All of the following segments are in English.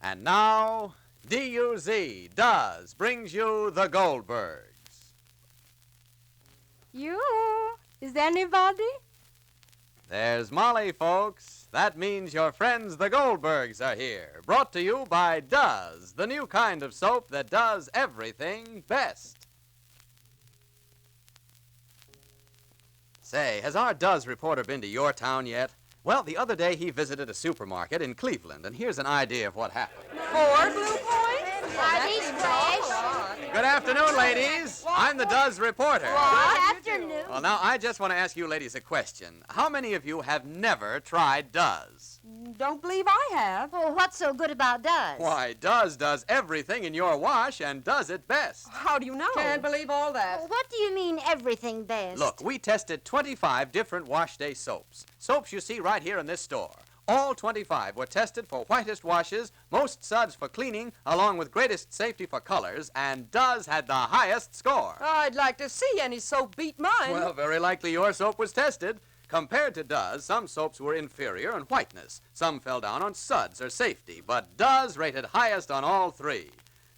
And now, D-U-Z, does, brings you the Goldbergs. You? Is there anybody? There's Molly, folks. That means your friends the Goldbergs are here. Brought to you by Does, the new kind of soap that does everything best. Say, has our Does reporter been to your town yet? Well, the other day he visited a supermarket in Cleveland, and here's an idea of what happened. 4 blue points? Are these fresh? Good afternoon, ladies. I'm the Does reporter. Good afternoon. Well, now, I just want to ask you ladies a question. How many of you have never tried Does? Don't believe I have. Well, what's so good about Does? Why, Does does everything in your wash and does it best. How do you know? Can't believe all that. Well, what do you mean everything best? Look, we tested 25 different wash day soaps. Soaps you see right here in this store. All 25 were tested for whitest washes, most suds for cleaning, along with greatest safety for colors, and Does had the highest score. I'd like to see any soap beat mine. Well, very likely your soap was tested. Compared to Does, some soaps were inferior in whiteness. Some fell down on suds or safety, but Does rated highest on all 3.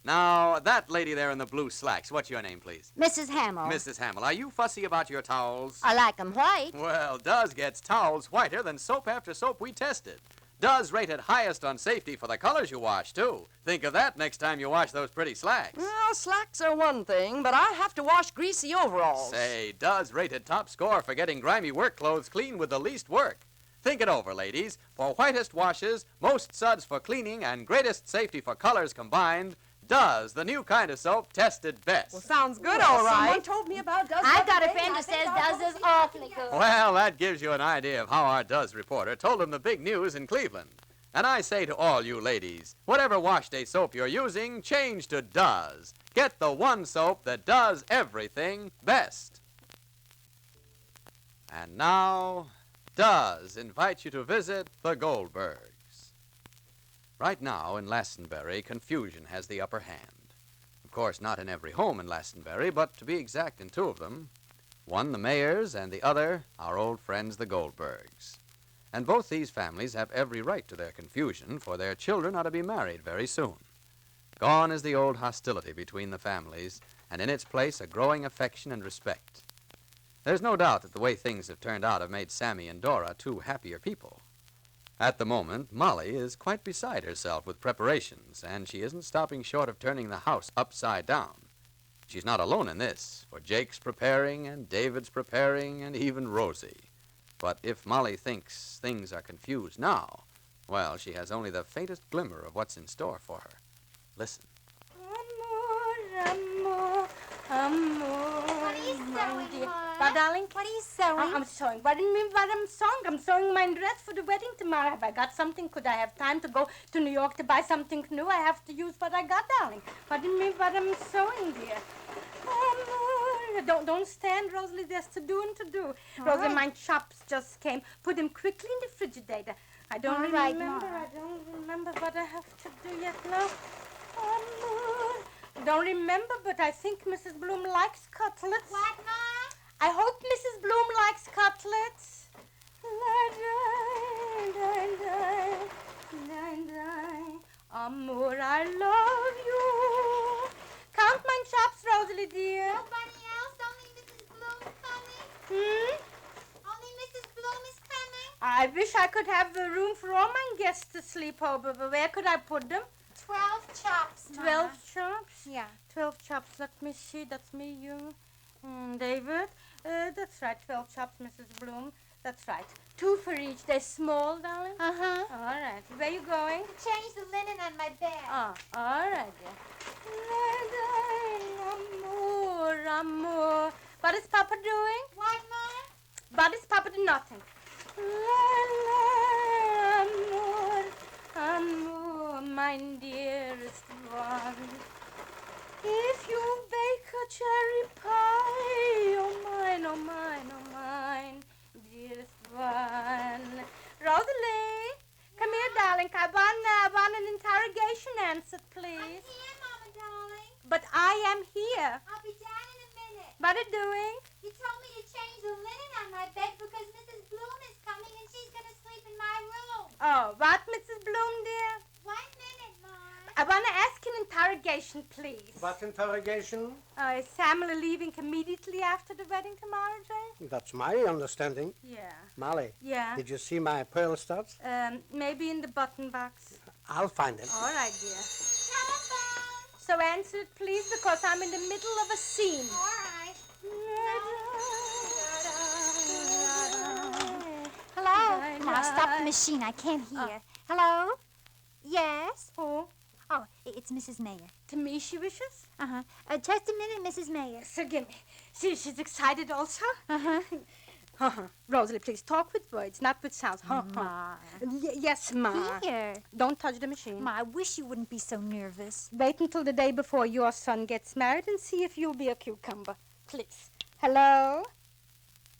Now, that lady there in the blue slacks, what's your name, please? Mrs. Hamill. Mrs. Hamill, are you fussy about your towels? I like 'em white. Well, Does gets towels whiter than soap after soap we tested. Does rated highest on safety for the colors you wash, too. Think of that next time you wash those pretty slacks. Well, slacks are one thing, but I have to wash greasy overalls. Say, Does rated top score for getting grimy work clothes clean with the least work. Think it over, ladies. For whitest washes, most suds for cleaning, and greatest safety for colors combined, Does, the new kind of soap, tested best. Well, sounds good, all right. Someone told me about Does. I've got a the other day, friend and who I think says I'll Does go is awfully good. Well, that gives you an idea of how our Does reporter told him the big news in Cleveland. And I say to all you ladies, whatever wash day soap you're using, change to Does. Get the one soap that does everything best. And now, Does invite you to visit the Goldbergs. Right now, in Lastenbury, confusion has the upper hand. Of course, not in every home in Lastenbury, but to be exact, in 2 of them. One, the mayor's, and the other, our old friends, the Goldbergs. And both these families have every right to their confusion, for their children are to be married very soon. Gone is the old hostility between the families, and in its place a growing affection and respect. There's no doubt that the way things have turned out have made Sammy and Dora 2 happier people. At the moment, Molly is quite beside herself with preparations, and she isn't stopping short of turning the house upside down. She's not alone in this, for Jake's preparing, and David's preparing, and even Rosie. But if Molly thinks things are confused now, well, she has only the faintest glimmer of what's in store for her. Listen. Amor, amor, amor. What are you sewing, Ma? But, darling, what are you sewing? I'm sewing. What do you mean what I'm sewing? I'm sewing my dress for the wedding tomorrow. Have I got something? Could I have time to go to New York to buy something new? I have to use what I got, darling. What do you mean what I'm sewing, dear? Amor. Don't stand, Rosalie. There's to do and to do. Rosalie, my chops just came. Put them quickly in the frigidator. I don't All right, remember. Ma. I don't remember what I have to do yet now. Amor. Don't remember, but I think Mrs. Bloom likes cutlets. What, Ma? I hope Mrs. Bloom likes cutlets. Amor, I love you. Count my chops, Rosalie, dear. Nobody else? Only Mrs. Bloom coming? Only Mrs. Bloom is coming? I wish I could have the room for all my guests to sleep over, but where could I put them? 12 chops, Ma. 12 chops? Yeah. 12 chops. Let me see. That's me, you, David. That's right. 12 chops, Mrs. Bloom. That's right. 2 for each. They're small, darling? Uh-huh. All right. Where you going? Change the linen on my bed. Oh, all right, dear. Amor, amor. What is Papa doing? What, Ma? What is Papa doing? Nothing. Amor, amor, my dearest one. If you bake a cherry pie, oh mine, oh mine, oh mine, dearest one. Rosalie, come here, darling. I want an interrogation answered, please. I'm here, Mama, darling. But I am here. I'll be down in a minute. What are you doing? You told me to change the linen on my bed because Mrs. Bloom is coming and she's going to sleep in my room. Oh, what, Mrs. Bloom, dear? 1 minute, Mom. interrogation, please. What interrogation? Is Samuel leaving immediately after the wedding tomorrow, Jay? That's my understanding. Yeah. Molly. Yeah? Did you see my pearl studs? Maybe in the button box. I'll find them. All right, dear. Telephone. So answer it, please, because I'm in the middle of a scene. All right. Hello? Ma, stop the machine. I can't hear. Hello? Yes? Who? Oh, it's Mrs. Mayer. To me she wishes? Uh-huh. Just a minute, Mrs. Mayer. So give me. See, she's excited also? Uh-huh. Rosalie, please talk with words, not with sounds. Ma. Yes, Ma. Here. Don't touch the machine. Ma, I wish you wouldn't be so nervous. Wait until the day before your son gets married and see if you'll be a cucumber. Please. Hello?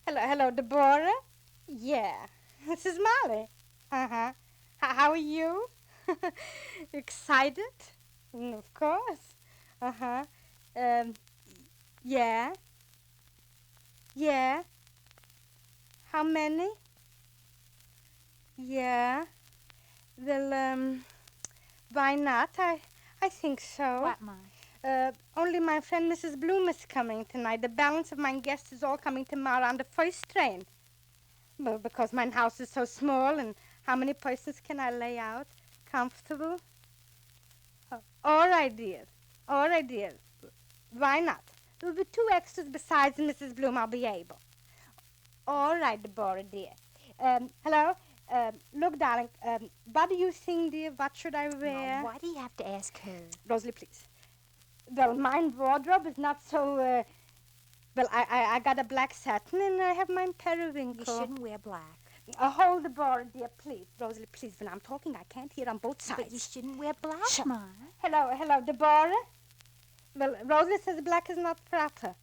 Hello, Deborah? Yeah. This is Molly. Uh-huh. How are you? Excited? Of course. Uh-huh. Yeah. Yeah. How many? Yeah. Well, why not? I think so. What, Ma? Only my friend Mrs. Bloom is coming tonight. The balance of my guests is all coming tomorrow on the first train. Well, because my house is so small, and how many persons can I lay out? Comfortable? Oh, all right, dear. All right, dear. Why not? There will be 2 extras besides Mrs. Bloom. I'll be able. All right, Deborah, dear. Hello? Look, darling, what do you think, dear? What should I wear? Ma, why do you have to ask her? Rosalie, please. Well, my wardrobe is not so, well, I got a black satin and I have my periwinkle. You shouldn't wear black. Hold the bar, dear, please. Rosalie, please, when I'm talking, I can't hear on both sides. But you shouldn't wear black, Shut. Ma. Hello, Deborah? Well, Rosalie says black is not proper.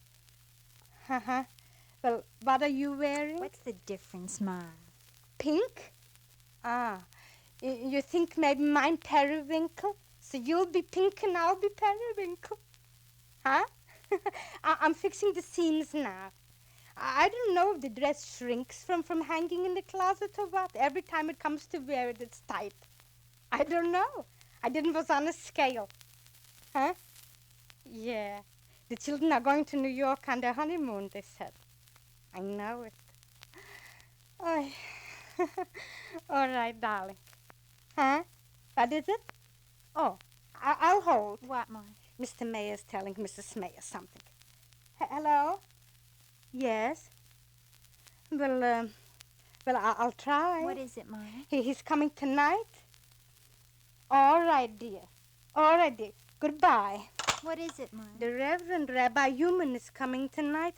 Uh-huh. Well, what are you wearing? What's the difference, Ma? Pink? Ah. You think maybe mine periwinkle? So you'll be pink and I'll be periwinkle. Huh? I'm fixing the seams now. I don't know if the dress shrinks from hanging in the closet or what. Every time it comes to wear it, it's tight. I don't know. I didn't was on a scale. Huh? Yeah. The children are going to New York on their honeymoon, they said. I know it. Oh. All right, darling. Huh? What is it? Oh, I'll hold. What, Ma? Mr. Mayer's telling Mrs. Mayer something. Hello? Yes? Well, I'll try. What is it, Ma? He's coming tonight? All right, dear. All right, dear. Goodbye. What is it, Ma? The Reverend Rabbi Human is coming tonight,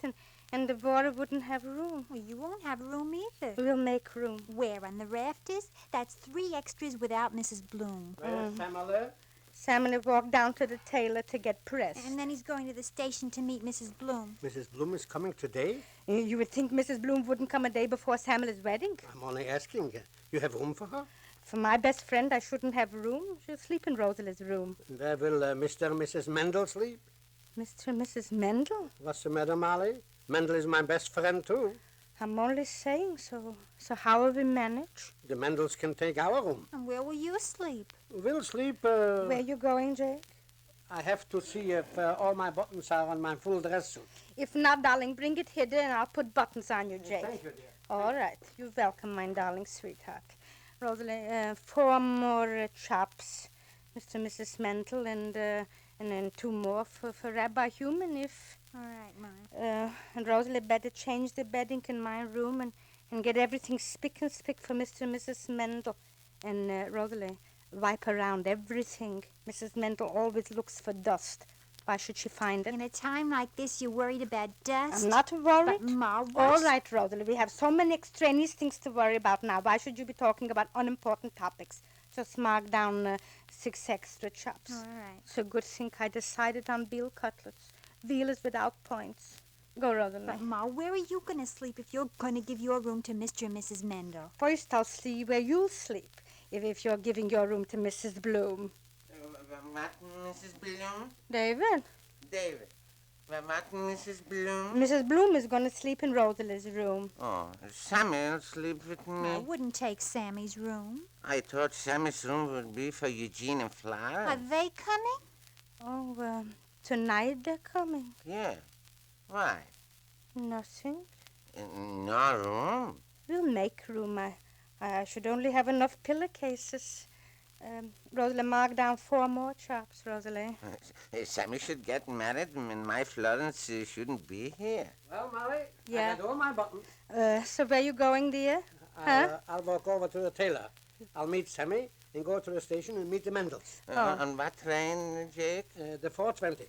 and Deborah wouldn't have room. Well, you won't have room either. We'll make room. Where, on the rafters? That's 3 extras without Mrs. Bloom. Where's Samuel? Samuel walked down to the tailor to get pressed. And then he's going to the station to meet Mrs. Bloom. Mrs. Bloom is coming today? You would think Mrs. Bloom wouldn't come a day before Samuel's wedding. I'm only asking. You have room for her? For my best friend, I shouldn't have room. She'll sleep in Rosalie's room. And where will Mr. and Mrs. Mendel sleep? Mr. and Mrs. Mendel? What's the matter, Molly? Mendel is my best friend, too. I'm only saying so. So how will we manage? The Mendels can take our room. And where will you sleep? We'll sleep, Where you going, Jake? I have to see if all my buttons are on my full dress suit. If not, darling, bring it hither and I'll put buttons on you, Jake. Thank you, dear. All right. You're welcome, my darling sweetheart. Rosalie, 4 more chops, Mr. and Mrs. Mendel, and then 2 more for Rabbi Human, if... All right, Ma. And Rosalie better change the bedding in my room and get everything spick and spick for Mr. and Mrs. Mendel. And Rosalie, wipe around everything. Mrs. Mendel always looks for dust. Why should she find it? In a time like this, you're worried about dust? I'm not worried. But, Ma, what? All right, Rosalie, we have so many extraneous things to worry about now. Why should you be talking about unimportant topics? Just mark down 6 extra chops. All right. It's a good thing I decided on veal cutlets. Veal is without points. Go, Rosalie. But, Ma, where are you going to sleep if you're going to give your room to Mr. and Mrs. Mendel? First, I'll see where you'll sleep if you're giving your room to Mrs. Bloom. What, Mrs. Bloom? David? David. What, Mrs. Bloom? Mrs. Bloom is going to sleep in Rosalie's room. Oh, Samuel sleep with me. I wouldn't take Sammy's room. I thought Sammy's room would be for Eugene and Flora. Are they coming? Oh, tonight they're coming. Yeah. Why? Nothing. In our room? We'll make room. I should only have enough pillowcases. Rosalie, mark down 4 more chops, Rosalie. Sammy should get married and my Florence shouldn't be here. Well, Molly, Yeah. I got all my buttons. So where you going, dear? Huh? I'll walk over to the tailor. I'll meet Sammy and go to the station and meet the Mendels. On what train, Jake? The 4:20.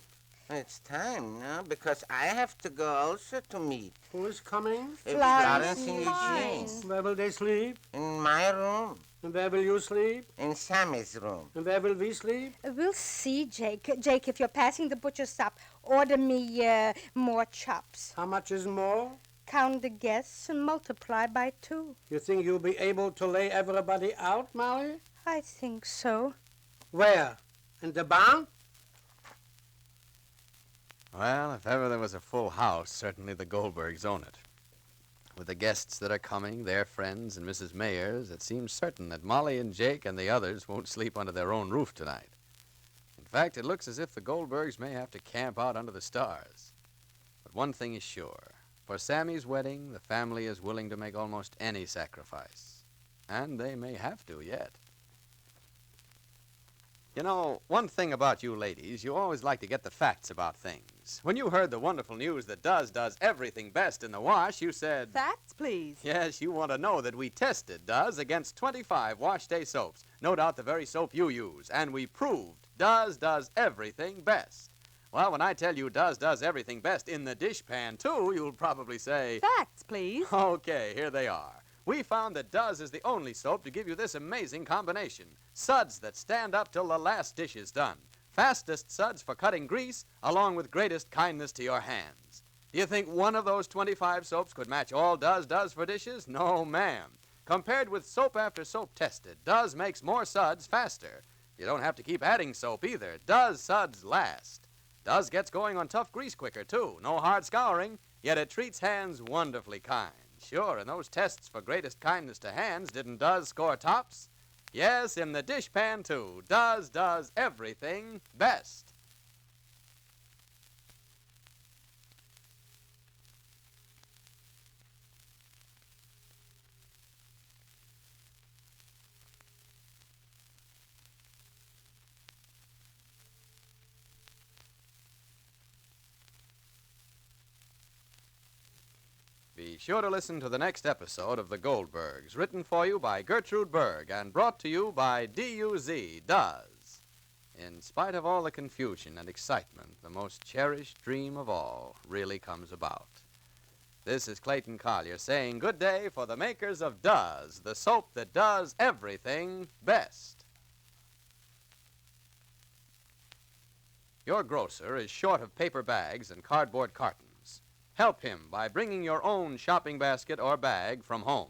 It's time, no? Because I have to go also to meet. Who's coming? Florence and Eugene. Where will they sleep? In my room. And where will you sleep? In Sammy's room. And where will we sleep? We'll see, Jake. Jake, if you're passing the butcher's shop, order me more chops. How much is more? Count the guests and multiply by 2. You think you'll be able to lay everybody out, Molly? I think so. Where? In the barn? Well, if ever there was a full house, certainly the Goldbergs own it. With the guests that are coming, their friends, and Mrs. Mayer's, it seems certain that Molly and Jake and the others won't sleep under their own roof tonight. In fact, it looks as if the Goldbergs may have to camp out under the stars. But one thing is sure. For Sammy's wedding, the family is willing to make almost any sacrifice. And they may have to yet. You know, one thing about you ladies, you always like to get the facts about things. When you heard the wonderful news that does everything best in the wash, you said... Facts, please. Yes, you want to know that we tested Does against 25 wash day soaps. No doubt the very soap you use. And we proved Does everything best. Well, when I tell you Does everything best in the dishpan, too, you'll probably say... Facts, please. Okay, here they are. We found that Does is the only soap to give you this amazing combination. Suds that stand up till the last dish is done. Fastest suds for cutting grease, along with greatest kindness to your hands. Do you think one of those 25 soaps could match all Does for dishes? No, ma'am. Compared with soap after soap tested, Does makes more suds faster. You don't have to keep adding soap either. Does suds last. Does gets going on tough grease quicker, too. No hard scouring, yet it treats hands wonderfully kind. Sure, in those tests for greatest kindness to hands, didn't Does score tops? Yes, in the dishpan, too. Does everything best. Be sure to listen to the next episode of The Goldbergs, written for you by Gertrude Berg and brought to you by DUZ, Does. In spite of all the confusion and excitement, the most cherished dream of all really comes about. This is Clayton Collier saying good day for the makers of Does, the soap that does everything best. Your grocer is short of paper bags and cardboard cartons. Help him by bringing your own shopping basket or bag from home.